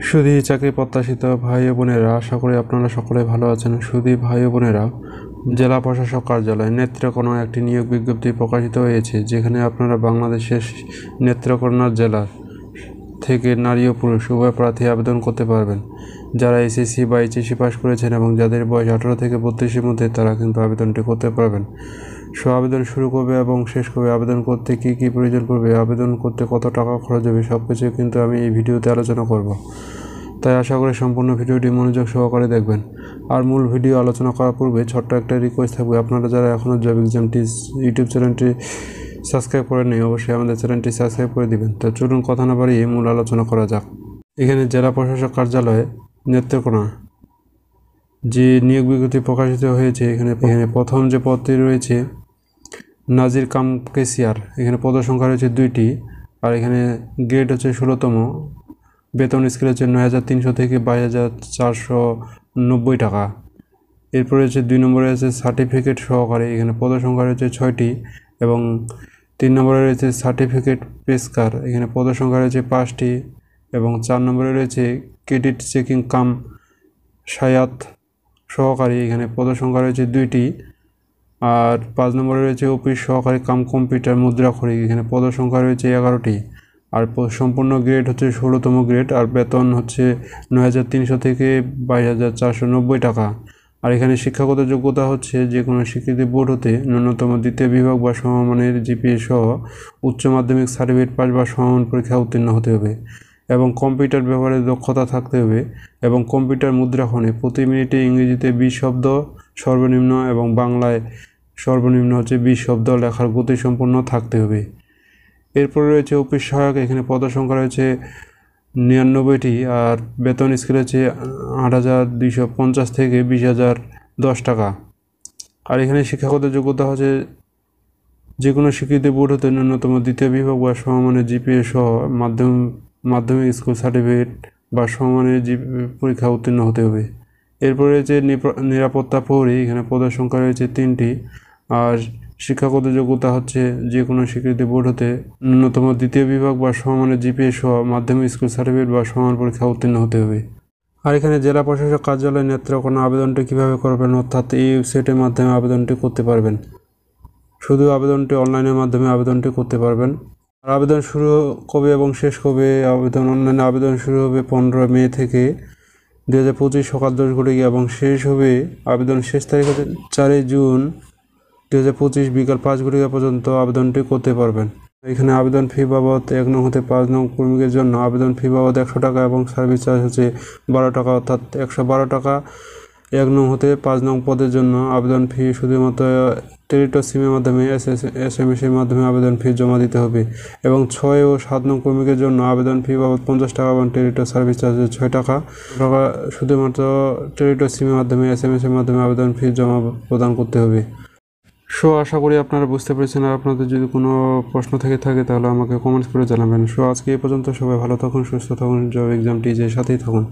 সুধী চাকরি প্রত্যাশিত ভাই ও বোনেরা, আশা করি আপনারা সকলে ভালো আছেন। সুধী ভাই ও বোনেরা, জেলা প্রশাসক কার্যালয় নেত্রকোনায় একটি নিয়োগ বিজ্ঞপ্তি প্রকাশিত হয়েছে, যেখানে আপনারা বাংলাদেশের নেত্রকোনা জেলা থেকে নারী ও পুরুষ উভয় প্রার্থী আবেদন করতে পারবেন। যারা এসএসসি বা এইচএসসি পাস করেছেন এবং যাদের বয়স 18 থেকে 32-এর মধ্যে, তারা কিন্তু আবেদনটি করতে পারবেন। আবেদন শুরু করবে এবং শেষ করবে, আবেদন করতে কী কী প্রয়োজন পড়বে, আবেদন করতে কত টাকা খরচ হবে, সব কিছু কিন্তু আমি এই ভিডিওতে আলোচনা করব। তাই আশা করি সম্পূর্ণ ভিডিওটি মনোযোগ সহকারে দেখবেন। আর মূল ভিডিও আলোচনা করার পূর্বে ছোট্ট একটা রিকোয়েস্ট থাকবে, আপনারা যারা এখনও জব এক্সামটি ইউটিউব চ্যানেলটি সাবস্ক্রাইব করে নেই, অবশ্যই আমাদের চ্যানেলটি সাবস্ক্রাইব করে দিবেন। তো চলুন কথা না বাড়িয়ে মূল আলোচনা করা যাক। এখানে জেলা প্রশাসক কার্যালয়ে নেত্রকোনা যে নিয়োগ বিজ্ঞপ্তি প্রকাশিত হয়েছে, এখানে প্রথম যে পদটি রয়েছে নাজির কাম কেসিয়ার, এখানে পদ সংখ্যা রয়েছে 2টি, আর এখানে গ্রেড হচ্ছে 16তম, বেতন স্কেল হচ্ছে 9,300 থেকে 22,490 টাকা। এরপরে হচ্ছে 2 নম্বরে আছে সার্টিফিকেট সহকারে, এখানে পদ সংখ্যা রয়েছে 6টি, এবং 3 নম্বরে রয়েছে সার্টিফিকেট পেশকার, এখানে পদ সংখ্যা রয়েছে 5টি, এবং 4 নম্বরে রয়েছে ক্রেডিট চেকিং কাম সায়াত সহকারী, এখানে পদ সংখ্যা রয়েছে 2টি, আর 5 নম্বরে রয়েছে অফিস সহকারী কাম কম্পিউটার মুদ্রাক্ষরিক, এখানে পদ সংখ্যা রয়েছে 11টি, আর সম্পূর্ণ গ্রেড হচ্ছে 16তম গ্রেড, আর বেতন হচ্ছে 9,300 থেকে 22,490 টাকা। আর এখানে শিক্ষাগত যোগ্যতা হচ্ছে যে কোনো স্বীকৃতি বোর্ড হতে ন্যূনতম দ্বিতীয় বিভাগ বা সমমানের জিপিএ সহ উচ্চ মাধ্যমিক সার্টিফিকেট পাস বা সমমান পরীক্ষা উত্তীর্ণ হতে হবে, এবং কম্পিউটার ব্যবহারে দক্ষতা থাকতে হবে, এবং কম্পিউটার মুদ্রাক্ষণে প্রতি মিনিটে ইংরেজিতে 20 শব্দ সর্বনিম্ন এবং বাংলায় সর্বনিম্ন হচ্ছে 20 শব্দ লেখার গতিসম্পন্ন থাকতে হবে। এরপরে রয়েছে অফিস সহায়ক, এখানে পদ সংখ্যা রয়েছে 99টি, আর বেতন স্কেল হচ্ছে 8,250 থেকে 20,010 টাকা। আর এখানে শিক্ষাগত যোগ্যতা হচ্ছে যে কোনো স্বীকৃতি বোর্ড হতে ন্যূনতম দ্বিতীয় বিভাগ বা সমমানের জিপিএ সহ মাধ্যমিক স্কুল সার্টিফিকেট বা সমমানের পরীক্ষা উত্তীর্ণ হতে হবে। এরপরে রয়েছে নিরাপত্তা প্রহরী, এখানে পদের সংখ্যা রয়েছে 3টি, আর শিক্ষাগত যোগ্যতা হচ্ছে যে কোনো স্বীকৃতি বোর্ড হতে ন্যূনতম দ্বিতীয় বিভাগ বা সমমানের জিপিএ সহ মাধ্যমিক স্কুল সার্টিফিকেট বা সমান পরীক্ষা উত্তীর্ণ হতে হবে। আর এখানে জেলা প্রশাসক কার্যালয় নেত্রকোনা আবেদনটি কীভাবে করবেন, অর্থাৎ এই ওয়েবসাইটের মাধ্যমে আবেদনটি করতে পারবেন। শুধু আবেদনটি অনলাইনের মাধ্যমে আবেদনটি করতে পারবেন। আর আবেদন শুরু কবে এবং শেষ কবে, অনলাইনে আবেদন শুরু হবে 15 মে থেকে 2025 সকাল 10 ঘটিকা, এবং শেষ হবে আবেদন শেষ তারিখ হচ্ছে 4 জুন 2025 বিকাল 5 ঘটিকা পর্যন্ত আবেদনটি করতে পারবেন। এখানে আবেদন ফি বাবদ 1 নং হতে 5 নং কর্মীদের জন্য আবেদন ফি বাবদ 100 টাকা এবং সার্ভিস চার্জ হচ্ছে 12 টাকা, অর্থাৎ 112 টাকা। 1 নং হতে 5 নং পদের জন্য আবেদন ফি শুধুমাত্র টেলিটক সিমের মাধ্যমে SMS এর মাধ্যমে আবেদন ফি জমা দিতে হবে, এবং 6 ও 7 নং কর্মীদের জন্য আবেদন ফি বাবদ 50 টাকা এবং টেলিটক সার্ভিস চার্জ 6 টাকা। শুধুমাত্র টেলিটক সিমের মাধ্যমে SMS এর মাধ্যমে আবেদন ফি জমা প্রদান করতে হবে। আশা করি আপনারা বুঝতে পেরেছেন। আর আপনাদের যদি কোনো প্রশ্ন থেকে থাকে তাহলে আমাকে কমেন্টস করে জানাবেন। আজকে এই পর্যন্ত। সবাই ভালো থাকুন, সুস্থ থাকুন, জব এক্সাম টিজের সাথেই থাকুন।